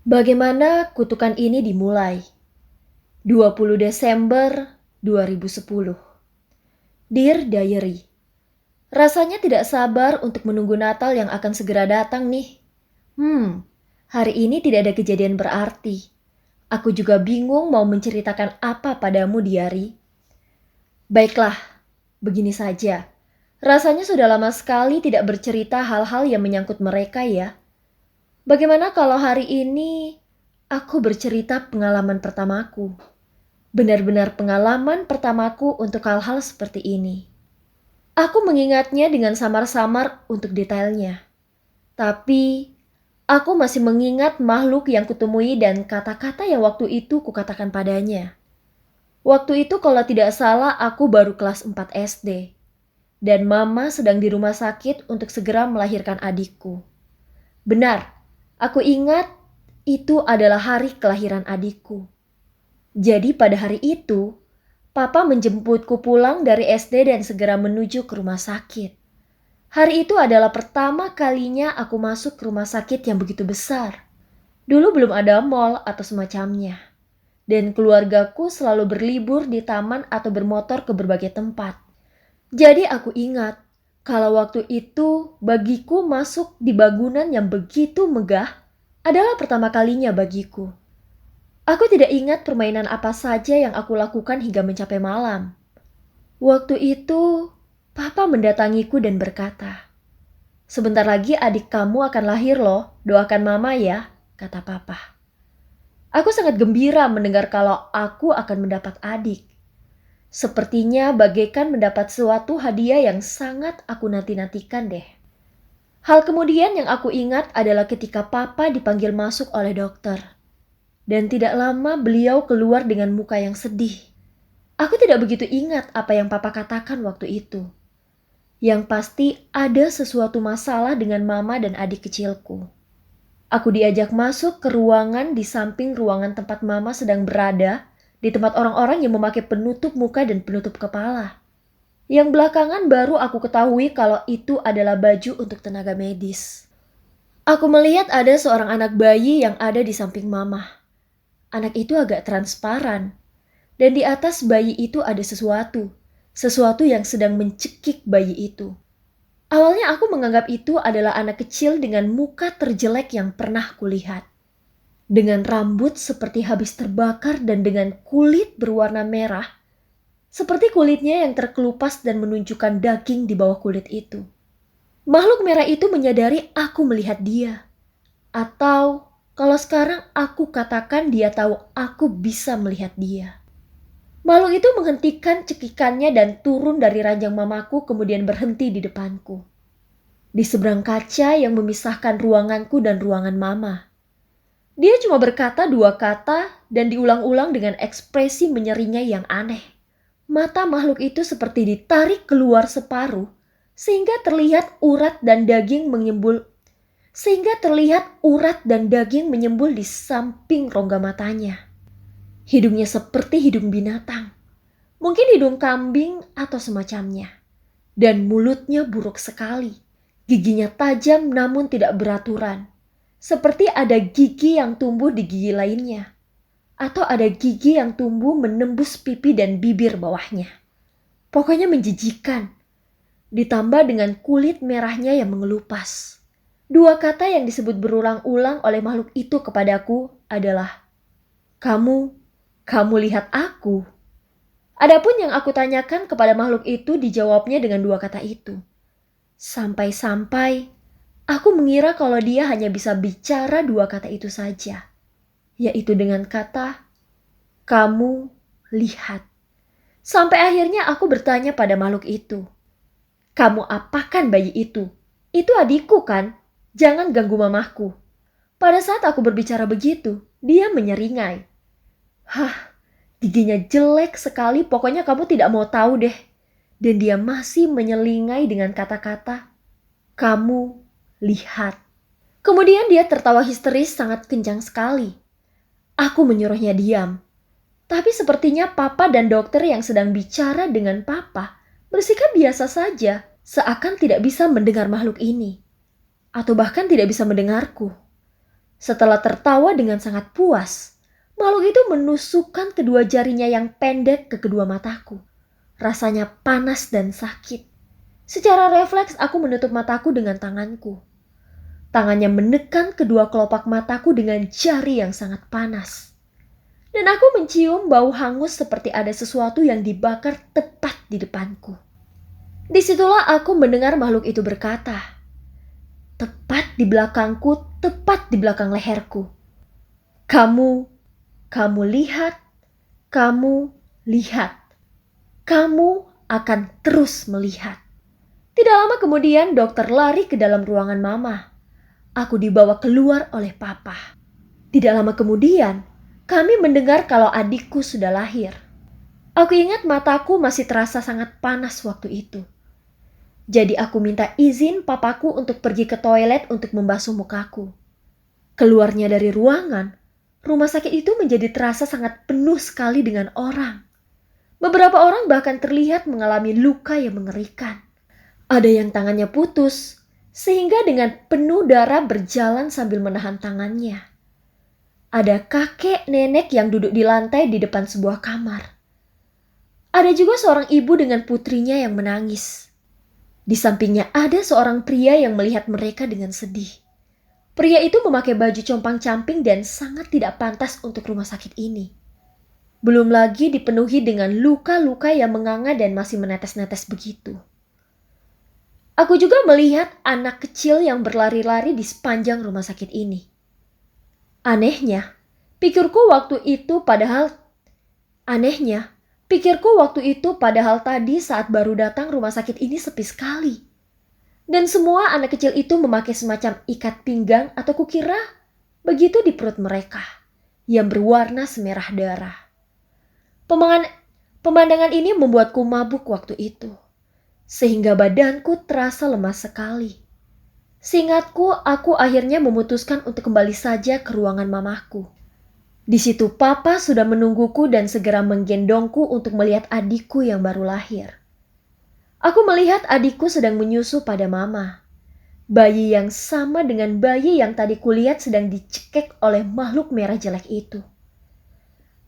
Bagaimana kutukan ini dimulai? 20 Desember 2010. Dear Diary, rasanya tidak sabar untuk menunggu Natal yang akan segera datang nih. Hari ini tidak ada kejadian berarti. Aku juga bingung mau menceritakan apa padamu, Diary. Baiklah, begini saja. Rasanya sudah lama sekali tidak bercerita hal-hal yang menyangkut mereka ya. Bagaimana kalau hari ini aku bercerita pengalaman pertamaku? Benar-benar pengalaman pertamaku untuk hal-hal seperti ini. Aku mengingatnya dengan samar-samar untuk detailnya. Tapi, aku masih mengingat makhluk yang kutemui dan kata-kata yang waktu itu kukatakan padanya. Waktu itu kalau tidak salah aku baru kelas 4 SD. Dan mama sedang di rumah sakit untuk segera melahirkan adikku. Benar, aku ingat itu adalah hari kelahiran adikku. Jadi pada hari itu, Papa menjemputku pulang dari SD dan segera menuju ke rumah sakit. Hari itu adalah pertama kalinya aku masuk ke rumah sakit yang begitu besar. Dulu belum ada mall atau semacamnya. Dan keluargaku selalu berlibur di taman atau bermotor ke berbagai tempat. Jadi aku ingat, kalau waktu itu bagiku masuk di bangunan yang begitu megah adalah pertama kalinya bagiku. Aku tidak ingat permainan apa saja yang aku lakukan hingga mencapai malam. Waktu itu, Papa mendatangiku dan berkata, "Sebentar lagi adik kamu akan lahir loh, doakan Mama ya," kata Papa. Aku sangat gembira mendengar kalau aku akan mendapat adik. Sepertinya bagaikan mendapat suatu hadiah yang sangat aku nanti-nantikan deh. Hal kemudian yang aku ingat adalah ketika Papa dipanggil masuk oleh dokter. Dan tidak lama beliau keluar dengan muka yang sedih. Aku tidak begitu ingat apa yang Papa katakan waktu itu. Yang pasti ada sesuatu masalah dengan mama dan adik kecilku. Aku diajak masuk ke ruangan di samping ruangan tempat mama sedang berada, di tempat orang-orang yang memakai penutup muka dan penutup kepala. Yang belakangan baru aku ketahui kalau itu adalah baju untuk tenaga medis. Aku melihat ada seorang anak bayi yang ada di samping mama. Anak itu agak transparan. Dan di atas bayi itu ada sesuatu yang sedang mencekik bayi itu. Awalnya aku menganggap itu adalah anak kecil dengan muka terjelek yang pernah kulihat. Dengan rambut seperti habis terbakar dan dengan kulit berwarna merah, seperti kulitnya yang terkelupas dan menunjukkan daging di bawah kulit itu. Makhluk merah itu menyadari aku melihat dia. Atau kalau sekarang aku katakan dia tahu aku bisa melihat dia. Makhluk itu menghentikan cekikannya dan turun dari ranjang mamaku kemudian berhenti di depanku. Di seberang kaca yang memisahkan ruanganku dan ruangan mama. Dia cuma berkata 2 kata dan diulang-ulang dengan ekspresi menyeringai yang aneh. Mata makhluk itu seperti ditarik keluar separuh sehingga terlihat urat dan daging menyembul di samping rongga matanya. Hidungnya seperti hidung binatang. Mungkin hidung kambing atau semacamnya. Dan mulutnya buruk sekali. Giginya tajam namun tidak beraturan. Seperti ada gigi yang tumbuh di gigi lainnya. Atau ada gigi yang tumbuh menembus pipi dan bibir bawahnya. Pokoknya menjijikan. Ditambah dengan kulit merahnya yang mengelupas. 2 kata yang disebut berulang-ulang oleh makhluk itu kepadaku adalah, Kamu lihat aku. Adapun yang aku tanyakan kepada makhluk itu dijawabnya dengan 2 kata itu. Sampai-sampai aku mengira kalau dia hanya bisa bicara 2 kata itu saja. Yaitu dengan kata, kamu lihat. Sampai akhirnya aku bertanya pada makhluk itu. Kamu apakan bayi itu? Itu adikku kan? Jangan ganggu mamahku. Pada saat aku berbicara begitu, dia menyeringai. Giginya jelek sekali, pokoknya kamu tidak mau tahu deh. Dan dia masih menyelingai dengan kata-kata, kamu lihat. Kemudian dia tertawa histeris sangat kencang sekali. Aku menyuruhnya diam. Tapi sepertinya Papa dan dokter yang sedang bicara dengan Papa bersikap biasa saja, seakan tidak bisa mendengar makhluk ini. Atau bahkan tidak bisa mendengarku. Setelah tertawa dengan sangat puas, makhluk itu menusukkan kedua jarinya yang pendek ke kedua mataku. Rasanya panas dan sakit. Secara refleks aku menutup mataku dengan tanganku. Tangannya menekan kedua kelopak mataku dengan jari yang sangat panas. Dan aku mencium bau hangus seperti ada sesuatu yang dibakar tepat di depanku. Disitulah aku mendengar makhluk itu berkata, tepat di belakangku, tepat di belakang leherku. Kamu lihat, kamu lihat. Kamu akan terus melihat. Tidak lama kemudian dokter lari ke dalam ruangan mama. Aku dibawa keluar oleh papa. Tidak lama kemudian, kami mendengar kalau adikku sudah lahir. Aku ingat mataku masih terasa sangat panas waktu itu. Jadi aku minta izin papaku untuk pergi ke toilet untuk membasuh mukaku. Keluarnya dari ruangan, rumah sakit itu menjadi terasa sangat penuh sekali dengan orang. Beberapa orang bahkan terlihat mengalami luka yang mengerikan. Ada yang tangannya putus, sehingga dengan penuh darah berjalan sambil menahan tangannya. Ada kakek nenek yang duduk di lantai di depan sebuah kamar. Ada juga seorang ibu dengan putrinya yang menangis. Di sampingnya ada seorang pria yang melihat mereka dengan sedih. Pria itu memakai baju compang-camping dan sangat tidak pantas untuk rumah sakit ini. Belum lagi dipenuhi dengan luka-luka yang menganga dan masih menetes-netes begitu. Aku juga melihat anak kecil yang berlari-lari di sepanjang rumah sakit ini. Anehnya, pikirku waktu itu padahal tadi saat baru datang rumah sakit ini sepi sekali. Dan semua anak kecil itu memakai semacam ikat pinggang atau kukira begitu di perut mereka yang berwarna semerah darah. Pemandangan ini membuatku mabuk waktu itu, sehingga badanku terasa lemas sekali. Seingatku, aku akhirnya memutuskan untuk kembali saja ke ruangan mamaku. Di situ papa sudah menungguku dan segera menggendongku untuk melihat adikku yang baru lahir. Aku melihat adikku sedang menyusu pada mama. Bayi yang sama dengan bayi yang tadi kulihat sedang dicekek oleh makhluk merah jelek itu.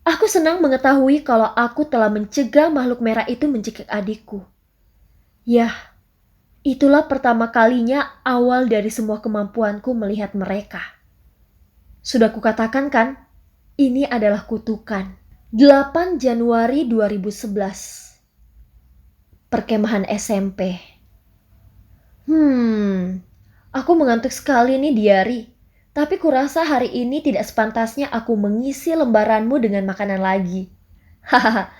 Aku senang mengetahui kalau aku telah mencegah makhluk merah itu mencekik adikku. Yah, itulah pertama kalinya awal dari semua kemampuanku melihat mereka. Sudah kukatakan kan, ini adalah kutukan. 8 Januari 2011. Perkemahan SMP. Aku mengantuk sekali nih diari. Tapi kurasa hari ini tidak sepantasnya aku mengisi lembaranmu dengan makanan lagi. Hahaha.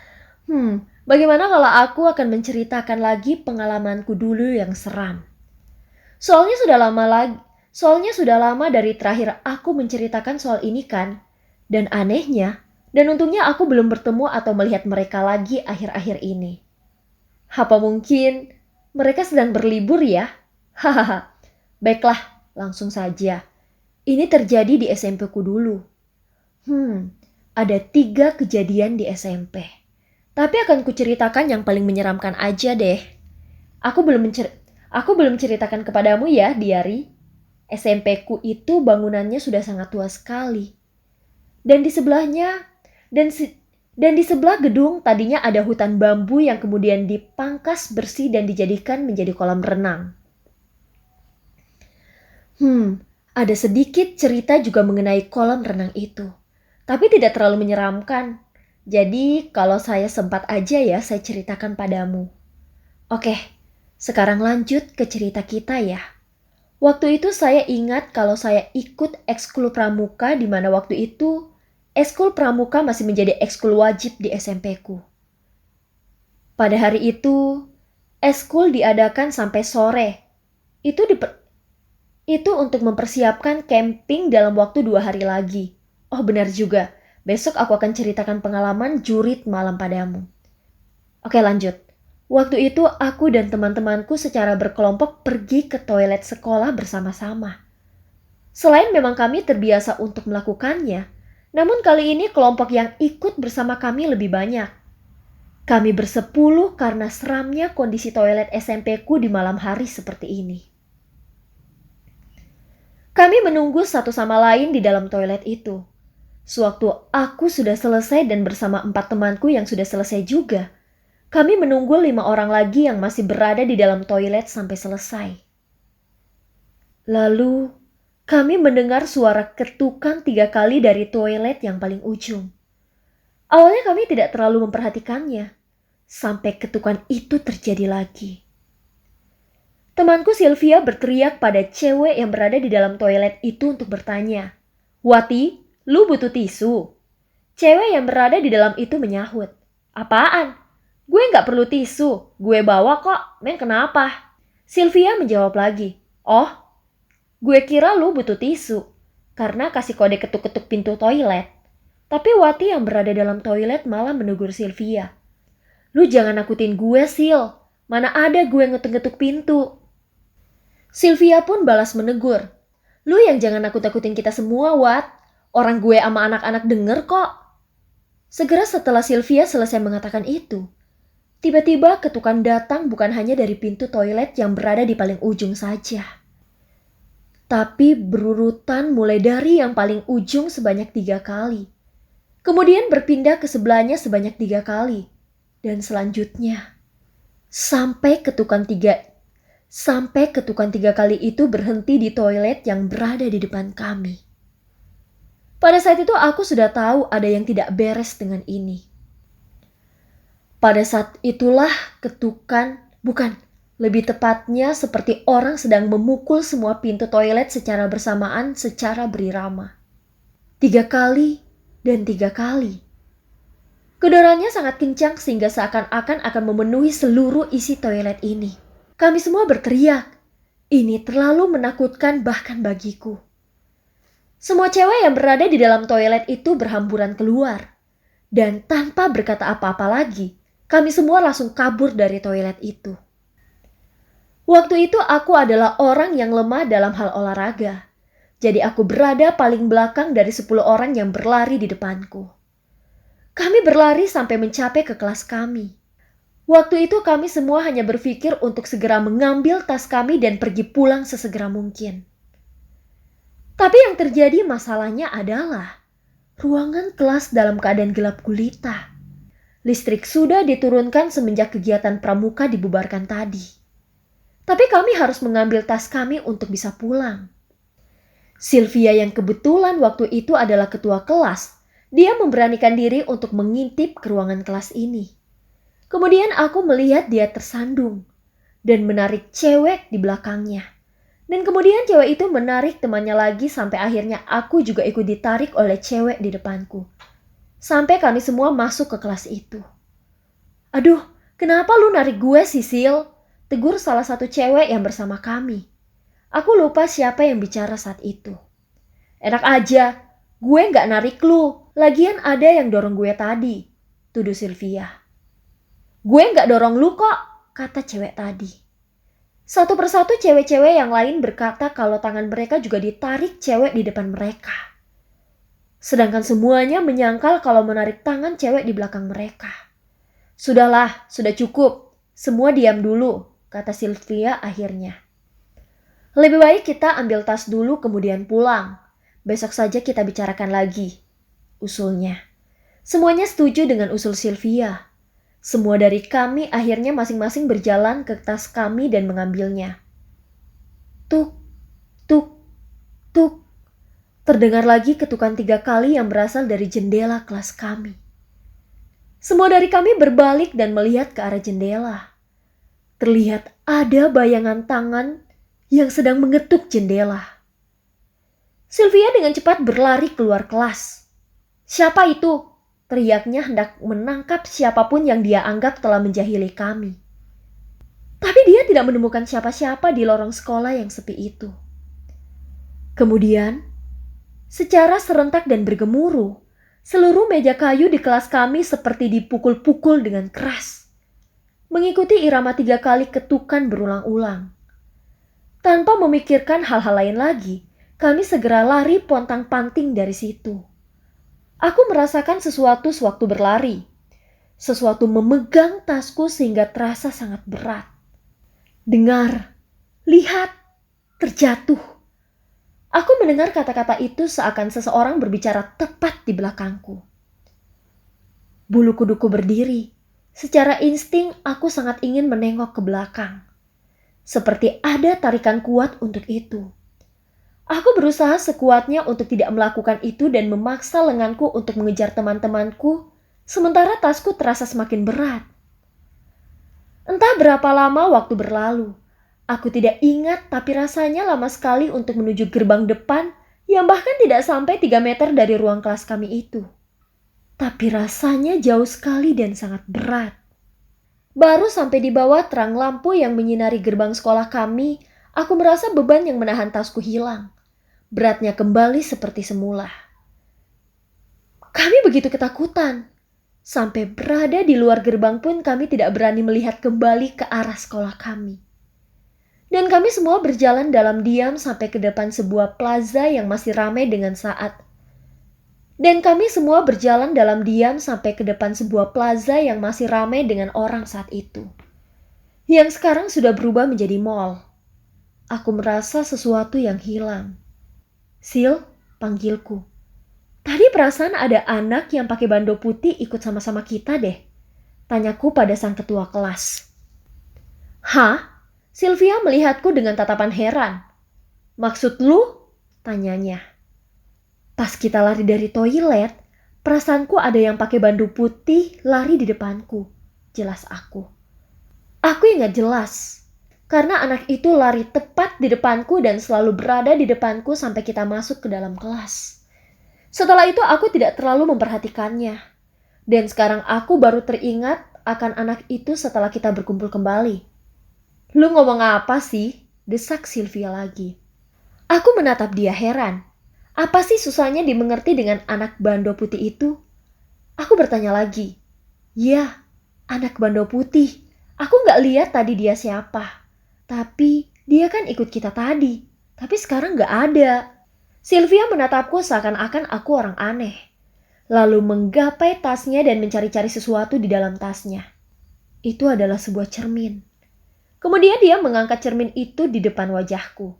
Bagaimana kalau aku akan menceritakan lagi pengalamanku dulu yang seram? Soalnya sudah lama dari terakhir aku menceritakan soal ini kan. Dan anehnya, dan untungnya aku belum bertemu atau melihat mereka lagi akhir-akhir ini. Apa mungkin mereka sedang berlibur ya? Hahaha. Baiklah, langsung saja. Ini terjadi di SMP ku dulu. Ada 3 kejadian di SMP. Tapi akan kuceritakan yang paling menyeramkan aja deh. Aku belum ceritakan kepadamu ya, Diari. SMP ku itu bangunannya sudah sangat tua sekali. Dan di sebelah gedung tadinya ada hutan bambu yang kemudian dipangkas bersih dan dijadikan menjadi kolam renang. Ada sedikit cerita juga mengenai kolam renang itu. Tapi tidak terlalu menyeramkan. Jadi kalau saya sempat aja ya saya ceritakan padamu. Oke, sekarang lanjut ke cerita kita ya. Waktu itu saya ingat kalau saya ikut ekskul pramuka di mana waktu itu ekskul pramuka masih menjadi ekskul wajib di SMP-ku. Pada hari itu, ekskul diadakan sampai sore. Itu untuk mempersiapkan camping dalam waktu 2 hari lagi. Oh benar juga, besok aku akan ceritakan pengalaman jurit malam padamu. Oke lanjut. Waktu itu aku dan teman-temanku secara berkelompok pergi ke toilet sekolah bersama-sama. Selain memang kami terbiasa untuk melakukannya, namun kali ini kelompok yang ikut bersama kami lebih banyak. Kami bersepuluh karena seramnya kondisi toilet SMP ku di malam hari seperti ini. Kami menunggu satu sama lain di dalam toilet itu. Sewaktu aku sudah selesai dan bersama 4 temanku yang sudah selesai juga, kami menunggu 5 orang lagi yang masih berada di dalam toilet sampai selesai. Lalu, kami mendengar suara ketukan 3 kali dari toilet yang paling ujung. Awalnya kami tidak terlalu memperhatikannya, sampai ketukan itu terjadi lagi. Temanku Sylvia berteriak pada cewek yang berada di dalam toilet itu untuk bertanya, "Wati, lu butuh tisu?" Cewek yang berada di dalam itu menyahut, "Apaan? Gue nggak perlu tisu, gue bawa kok, men kenapa?" Sylvia menjawab lagi, "Oh, gue kira lu butuh tisu, karena kasih kode ketuk-ketuk pintu toilet." Tapi Wati yang berada dalam toilet malah menegur Sylvia, "Lu jangan nakutin gue, Sil. Mana ada gue ngetuk-ngetuk pintu." Sylvia pun balas menegur, "Lu yang jangan nakut-nakutin kita semua, Wat. Orang gue sama anak-anak denger kok." Segera setelah Sylvia selesai mengatakan itu, tiba-tiba ketukan datang bukan hanya dari pintu toilet yang berada di paling ujung saja, tapi berurutan mulai dari yang paling ujung sebanyak 3 kali. Kemudian berpindah ke sebelahnya sebanyak 3 kali. Dan selanjutnya, sampai ketukan tiga kali itu berhenti di toilet yang berada di depan kami. Pada saat itu aku sudah tahu ada yang tidak beres dengan ini. Pada saat itulah lebih tepatnya seperti orang sedang memukul semua pintu toilet secara bersamaan secara berirama. 3 kali dan 3 kali. Kedorannya sangat kencang sehingga seakan-akan akan memenuhi seluruh isi toilet ini. Kami semua berteriak. Ini terlalu menakutkan bahkan bagiku. Semua cewek yang berada di dalam toilet itu berhamburan keluar. Dan tanpa berkata apa-apa lagi, kami semua langsung kabur dari toilet itu. Waktu itu aku adalah orang yang lemah dalam hal olahraga. Jadi aku berada paling belakang dari 10 orang yang berlari di depanku. Kami berlari sampai mencapai ke kelas kami. Waktu itu kami semua hanya berpikir untuk segera mengambil tas kami dan pergi pulang sesegera mungkin. Tapi yang terjadi masalahnya adalah ruangan kelas dalam keadaan gelap gulita. Listrik sudah diturunkan semenjak kegiatan pramuka dibubarkan tadi. Tapi kami harus mengambil tas kami untuk bisa pulang. Sylvia yang kebetulan waktu itu adalah ketua kelas, dia memberanikan diri untuk mengintip ke ruangan kelas ini. Kemudian aku melihat dia tersandung dan menarik cewek di belakangnya. Dan kemudian cewek itu menarik temannya lagi sampai akhirnya aku juga ikut ditarik oleh cewek di depanku. Sampai kami semua masuk ke kelas itu. "Aduh, kenapa lu narik gue, Sisil?" tegur salah satu cewek yang bersama kami. Aku lupa siapa yang bicara saat itu. "Enak aja, gue gak narik lu. Lagian ada yang dorong gue tadi," tuduh Sylvia. "Gue gak dorong lu kok," kata cewek tadi. Satu persatu cewek-cewek yang lain berkata kalau tangan mereka juga ditarik cewek di depan mereka. Sedangkan semuanya menyangkal kalau menarik tangan cewek di belakang mereka. "Sudahlah, sudah cukup. Semua diam dulu," kata Sylvia akhirnya. "Lebih baik kita ambil tas dulu kemudian pulang. Besok saja kita bicarakan lagi," usulnya. Semuanya setuju dengan usul Sylvia. Semua dari kami akhirnya masing-masing berjalan ke tas kami dan mengambilnya. Tuk, tuk, tuk. Terdengar lagi ketukan 3 kali yang berasal dari jendela kelas kami. Semua dari kami berbalik dan melihat ke arah jendela. Terlihat ada bayangan tangan yang sedang mengetuk jendela. Sylvia dengan cepat berlari keluar kelas. "Siapa itu?" teriaknya hendak menangkap siapapun yang dia anggap telah menjahili kami. Tapi dia tidak menemukan siapa-siapa di lorong sekolah yang sepi itu. Kemudian, secara serentak dan bergemuruh, seluruh meja kayu di kelas kami seperti dipukul-pukul dengan keras. Mengikuti irama 3 kali ketukan berulang-ulang. Tanpa memikirkan hal-hal lain lagi, kami segera lari pontang-panting dari situ. Aku merasakan sesuatu sewaktu berlari. Sesuatu memegang tasku sehingga terasa sangat berat. Dengar, lihat, terjatuh. Aku mendengar kata-kata itu seakan seseorang berbicara tepat di belakangku. Bulu kuduku berdiri. Secara insting aku sangat ingin menengok ke belakang. Seperti ada tarikan kuat untuk itu. Aku berusaha sekuatnya untuk tidak melakukan itu dan memaksa lenganku untuk mengejar teman-temanku, sementara tasku terasa semakin berat. Entah berapa lama waktu berlalu. Aku tidak ingat, tapi rasanya lama sekali untuk menuju gerbang depan yang bahkan tidak sampai 3 meter dari ruang kelas kami itu. Tapi rasanya jauh sekali dan sangat berat. Baru sampai di bawah terang lampu yang menyinari gerbang sekolah kami, aku merasa beban yang menahan tasku hilang. Beratnya kembali seperti semula. Kami begitu ketakutan. Sampai berada di luar gerbang pun kami tidak berani melihat kembali ke arah sekolah kami. Dan kami semua berjalan dalam diam sampai ke depan sebuah plaza yang masih ramai dengan saat. Dan kami semua berjalan dalam diam sampai ke depan sebuah plaza yang masih ramai dengan orang saat itu. Yang sekarang sudah berubah menjadi mall. Aku merasa sesuatu yang hilang. Sil, panggilku. Tadi perasaan ada anak yang pakai bando putih ikut sama-sama kita deh. Tanyaku pada sang ketua kelas. Hah? Sylvia melihatku dengan tatapan heran. Maksud lu? Tanyanya. Pas kita lari dari toilet, perasaanku ada yang pakai bando putih lari di depanku. Jelas aku. Aku ingat jelas. Karena anak itu lari tepat di depanku dan selalu berada di depanku sampai kita masuk ke dalam kelas. Setelah itu aku tidak terlalu memperhatikannya. Dan sekarang aku baru teringat akan anak itu setelah kita berkumpul kembali. Lu ngomong apa sih? Desak Sylvia lagi. Aku menatap dia heran. Apa sih susahnya dimengerti dengan anak bando putih itu? Aku bertanya lagi. Ya, anak bando putih. Aku gak lihat tadi dia siapa. Tapi dia kan ikut kita tadi. Tapi sekarang gak ada. Sylvia menatapku seakan-akan aku orang aneh. Lalu menggapai tasnya dan mencari-cari sesuatu di dalam tasnya. Itu adalah sebuah cermin. Kemudian dia mengangkat cermin itu di depan wajahku.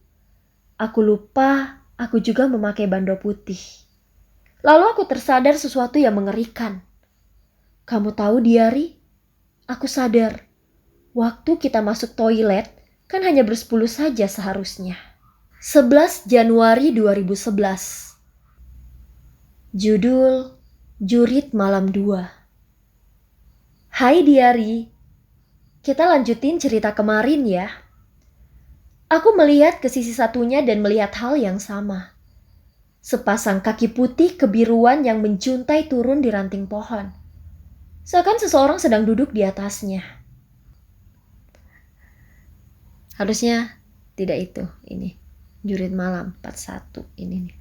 Aku lupa aku juga memakai bando putih. Lalu aku tersadar sesuatu yang mengerikan. Kamu tahu, Diari? Aku sadar. Waktu kita masuk toilet kan hanya bersepuluh saja seharusnya. 11 Januari 2011. Judul Jurit Malam 2. Hai Diari. Kita lanjutin cerita kemarin ya. Aku melihat ke sisi satunya dan melihat hal yang sama. Sepasang kaki putih kebiruan yang menjuntai turun di ranting pohon. Seakan seseorang sedang duduk di atasnya. Harusnya tidak itu, ini. Jurit Malam 41 ini nih.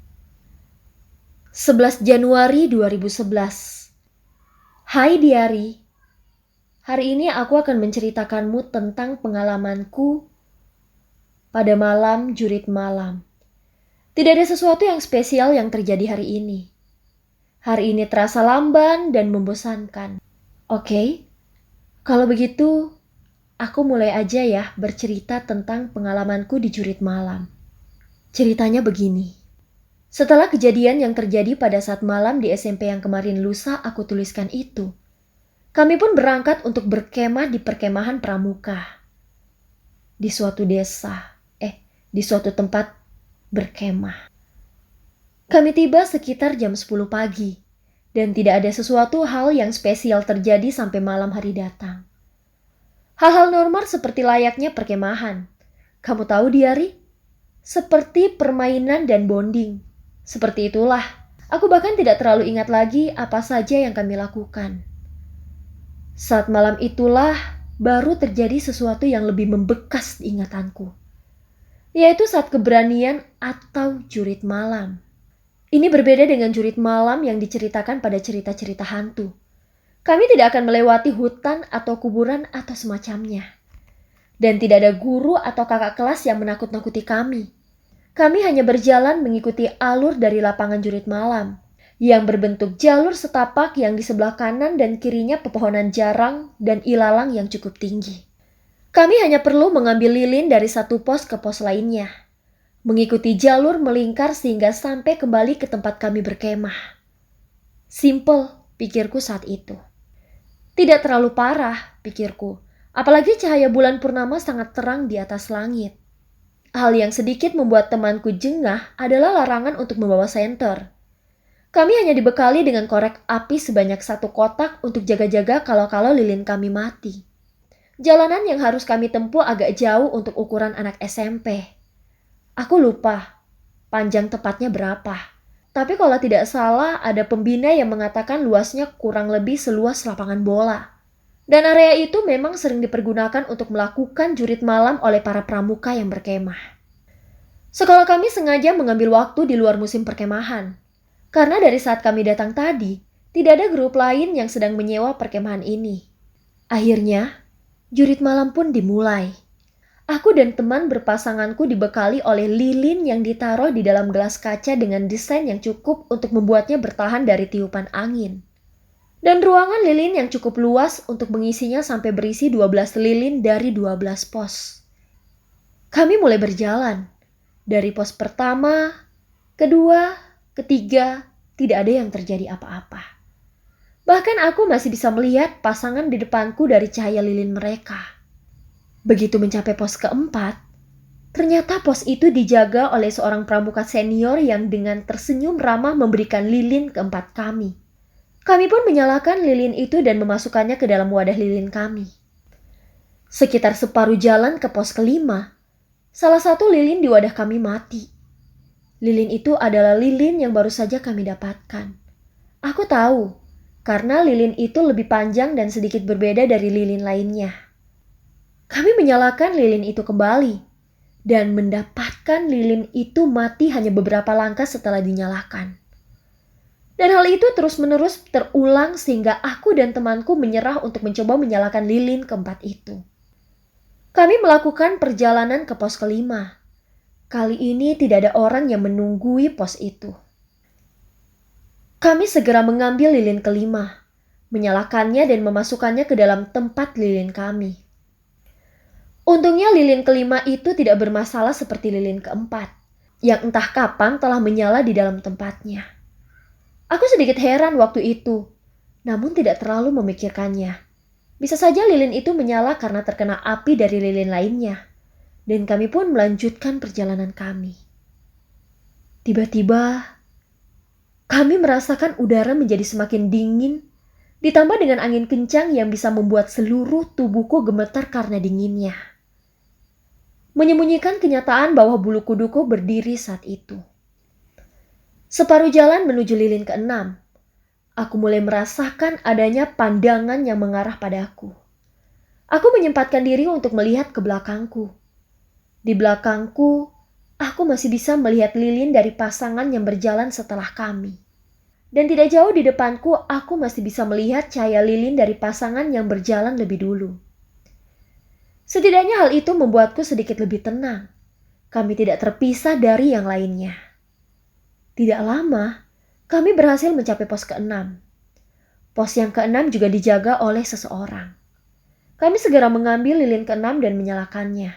11 Januari 2011. Hai Diari. Hari ini aku akan menceritakanmu tentang pengalamanku pada malam jurit malam. Tidak ada sesuatu yang spesial yang terjadi hari ini. Hari ini terasa lamban dan membosankan. Oke, kalau begitu aku mulai aja ya bercerita tentang pengalamanku di jurit malam. Ceritanya begini. Setelah kejadian yang terjadi pada saat malam di SMP yang kemarin lusa aku tuliskan itu, kami pun berangkat untuk berkemah di perkemahan pramuka. Di suatu desa, di suatu tempat berkemah. Kami tiba sekitar jam 10 pagi, dan tidak ada sesuatu hal yang spesial terjadi sampai malam hari datang. Hal-hal normal seperti layaknya perkemahan. Kamu tahu, Diari? Seperti permainan dan bonding. Seperti itulah, aku bahkan tidak terlalu ingat lagi apa saja yang kami lakukan. Saat malam itulah baru terjadi sesuatu yang lebih membekas di ingatanku. Yaitu saat keberanian atau jurit malam. Ini berbeda dengan jurit malam yang diceritakan pada cerita-cerita hantu. Kami tidak akan melewati hutan atau kuburan atau semacamnya. Dan tidak ada guru atau kakak kelas yang menakut-nakuti kami. Kami hanya berjalan mengikuti alur dari lapangan jurit malam. Yang berbentuk jalur setapak yang di sebelah kanan dan kirinya pepohonan jarang dan ilalang yang cukup tinggi. Kami hanya perlu mengambil lilin dari satu pos ke pos lainnya. mengikuti jalur melingkar sehingga sampai kembali ke tempat kami berkemah. Simple, pikirku saat itu. Tidak terlalu parah, pikirku. Apalagi cahaya bulan purnama sangat terang di atas langit. Hal yang sedikit membuat temanku jengah adalah larangan untuk membawa senter. Kami hanya dibekali dengan korek api sebanyak 1 kotak untuk jaga-jaga kalau-kalau lilin kami mati. Jalanan yang harus kami tempuh agak jauh untuk ukuran anak SMP. Aku lupa panjang tepatnya berapa. Tapi kalau tidak salah ada pembina yang mengatakan luasnya kurang lebih seluas lapangan bola. Dan area itu memang sering dipergunakan untuk melakukan jurit malam oleh para pramuka yang berkemah. Sekolah kami sengaja mengambil waktu di luar musim perkemahan. Karena dari saat kami datang tadi, tidak ada grup lain yang sedang menyewa perkemahan ini. Akhirnya, jurit malam pun dimulai. Aku dan teman berpasanganku dibekali oleh lilin yang ditaruh di dalam gelas kaca dengan desain yang cukup untuk membuatnya bertahan dari tiupan angin. Dan ruangan lilin yang cukup luas untuk mengisinya sampai berisi 12 lilin dari 12 pos. Kami mulai berjalan. Dari pos pertama, kedua, ketiga, tidak ada yang terjadi apa-apa. Bahkan aku masih bisa melihat pasangan di depanku dari cahaya lilin mereka. Begitu mencapai pos keempat, ternyata pos itu dijaga oleh seorang pramuka senior yang dengan tersenyum ramah memberikan lilin keempat kami. Kami pun menyalakan lilin itu dan memasukkannya ke dalam wadah lilin kami. Sekitar separuh jalan ke pos kelima, salah satu lilin di wadah kami mati. Lilin itu adalah lilin yang baru saja kami dapatkan. Aku tahu, karena lilin itu lebih panjang dan sedikit berbeda dari lilin lainnya. Kami menyalakan lilin itu kembali, dan mendapatkan lilin itu mati hanya beberapa langkah setelah dinyalakan. Dan hal itu terus-menerus terulang sehingga aku dan temanku menyerah untuk mencoba menyalakan lilin keempat itu. Kami melakukan perjalanan ke pos kelima. Kali ini tidak ada orang yang menunggui pos itu. Kami segera mengambil lilin kelima, menyalakannya dan memasukkannya ke dalam tempat lilin kami. Untungnya lilin kelima itu tidak bermasalah seperti lilin keempat, yang entah kapan telah menyala di dalam tempatnya. Aku sedikit heran waktu itu, namun tidak terlalu memikirkannya. Bisa saja lilin itu menyala karena terkena api dari lilin lainnya, dan kami pun melanjutkan perjalanan kami. Tiba-tiba, kami merasakan udara menjadi semakin dingin, ditambah dengan angin kencang yang bisa membuat seluruh tubuhku gemetar karena dinginnya. Menyembunyikan kenyataan bahwa bulu kuduku berdiri saat itu. Separuh jalan menuju lilin keenam, aku mulai merasakan adanya pandangan yang mengarah padaku. Aku menyempatkan diri untuk melihat ke belakangku. Di belakangku, aku masih bisa melihat lilin dari pasangan yang berjalan setelah kami. Dan tidak jauh di depanku, aku masih bisa melihat cahaya lilin dari pasangan yang berjalan lebih dulu. Setidaknya hal itu membuatku sedikit lebih tenang. Kami tidak terpisah dari yang lainnya. Tidak lama, kami berhasil mencapai pos keenam. Pos yang keenam juga dijaga oleh seseorang. Kami segera mengambil lilin keenam dan menyalakannya.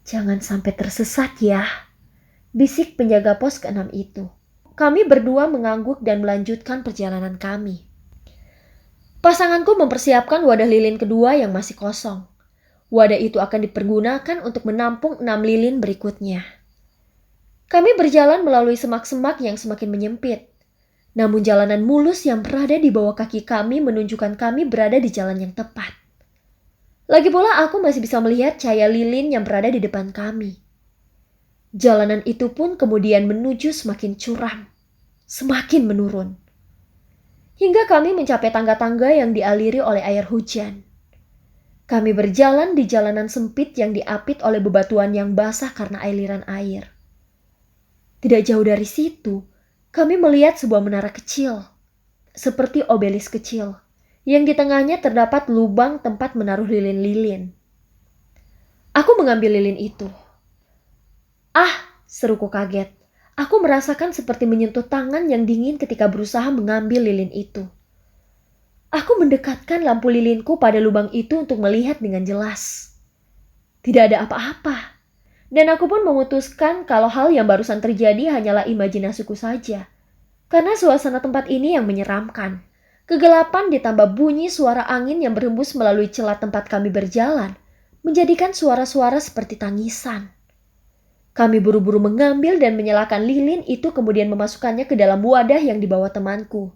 Jangan sampai tersesat ya, bisik penjaga pos keenam itu. Kami berdua mengangguk dan melanjutkan perjalanan kami. Pasanganku mempersiapkan wadah lilin kedua yang masih kosong. Wadah itu akan dipergunakan untuk menampung 6 lilin berikutnya. Kami berjalan melalui semak-semak yang semakin menyempit. Namun jalanan mulus yang berada di bawah kaki kami menunjukkan kami berada di jalan yang tepat. Lagi pula aku masih bisa melihat cahaya lilin yang berada di depan kami. Jalanan itu pun kemudian menuju semakin curam, semakin menurun. Hingga kami mencapai tangga-tangga yang dialiri oleh air hujan. Kami berjalan di jalanan sempit yang diapit oleh bebatuan yang basah karena aliran air. Tidak jauh dari situ, kami melihat sebuah menara kecil, seperti obelis kecil, yang di tengahnya terdapat lubang tempat menaruh lilin-lilin. Aku mengambil lilin itu. Ah, seruku kaget. Aku merasakan seperti menyentuh tangan yang dingin ketika berusaha mengambil lilin itu. Aku mendekatkan lampu lilinku pada lubang itu untuk melihat dengan jelas. Tidak ada apa-apa. Dan aku pun memutuskan kalau hal yang barusan terjadi hanyalah imajinasiku saja. Karena suasana tempat ini yang menyeramkan. Kegelapan ditambah bunyi suara angin yang berhembus melalui celah tempat kami berjalan, menjadikan suara-suara seperti tangisan. Kami buru-buru mengambil dan menyalakan lilin itu, kemudian memasukkannya ke dalam wadah yang dibawa temanku.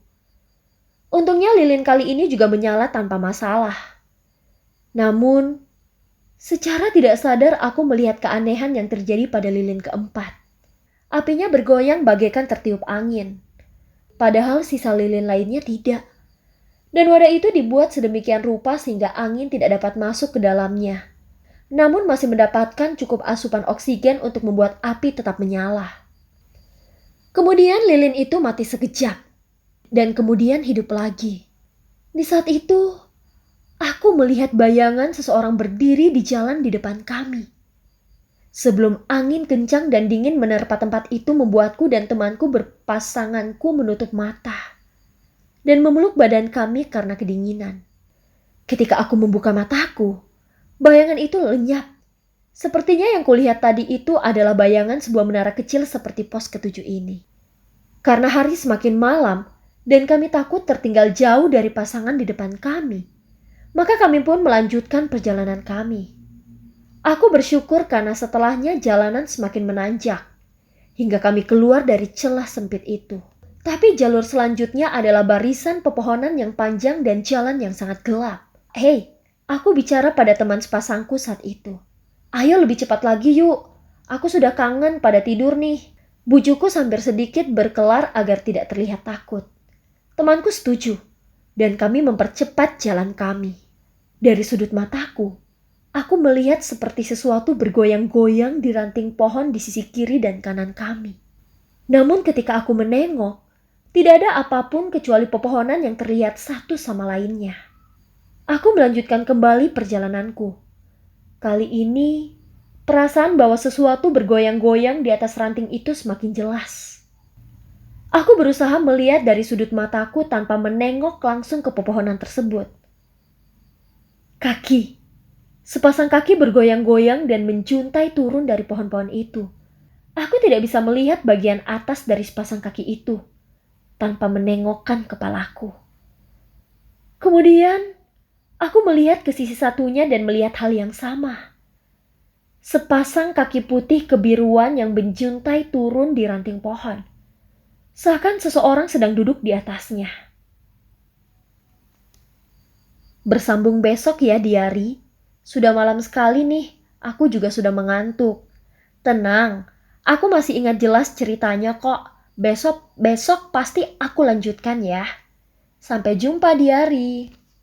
Untungnya lilin kali ini juga menyala tanpa masalah. Namun, secara tidak sadar aku melihat keanehan yang terjadi pada lilin keempat. Apinya bergoyang bagaikan tertiup angin. Padahal sisa lilin lainnya tidak. Dan wadah itu dibuat sedemikian rupa sehingga angin tidak dapat masuk ke dalamnya. Namun masih mendapatkan cukup asupan oksigen untuk membuat api tetap menyala. Kemudian lilin itu mati sekejap. Dan kemudian hidup lagi. Di saat itu, aku melihat bayangan seseorang berdiri di jalan di depan kami. Sebelum angin kencang dan dingin menerpa tempat itu membuatku dan temanku berpasanganku menutup mata dan memeluk badan kami karena kedinginan. Ketika aku membuka mataku, bayangan itu lenyap. Sepertinya yang kulihat tadi itu adalah bayangan sebuah menara kecil seperti pos ketujuh ini. Karena hari semakin malam dan kami takut tertinggal jauh dari pasangan di depan kami, maka kami pun melanjutkan perjalanan kami. Aku bersyukur karena setelahnya jalanan semakin menanjak, hingga kami keluar dari celah sempit itu. Tapi jalur selanjutnya adalah barisan pepohonan yang panjang dan jalan yang sangat gelap. Hei, aku bicara pada teman sepasangku saat itu. Ayo lebih cepat lagi yuk, aku sudah kangen pada tidur nih. Bujuku sambil sedikit berkelar agar tidak terlihat takut. Temanku setuju, dan kami mempercepat jalan kami. Dari sudut mataku, aku melihat seperti sesuatu bergoyang-goyang di ranting pohon di sisi kiri dan kanan kami. Namun ketika aku menengok, tidak ada apapun kecuali pepohonan yang terlihat satu sama lainnya. Aku melanjutkan kembali perjalananku. Kali ini, perasaan bahwa sesuatu bergoyang-goyang di atas ranting itu semakin jelas. Aku berusaha melihat dari sudut mataku tanpa menengok langsung ke pepohonan tersebut. Kaki. Sepasang kaki bergoyang-goyang dan menjuntai turun dari pohon-pohon itu. Aku tidak bisa melihat bagian atas dari sepasang kaki itu tanpa menengokkan kepalaku. Kemudian, aku melihat ke sisi satunya dan melihat hal yang sama. Sepasang kaki putih kebiruan yang menjuntai turun di ranting pohon. Seakan seseorang sedang duduk di atasnya. Bersambung besok ya, Diari. Sudah malam sekali nih, aku juga sudah mengantuk. Tenang, aku masih ingat jelas ceritanya kok. Besok pasti aku lanjutkan ya. Sampai jumpa, Diari.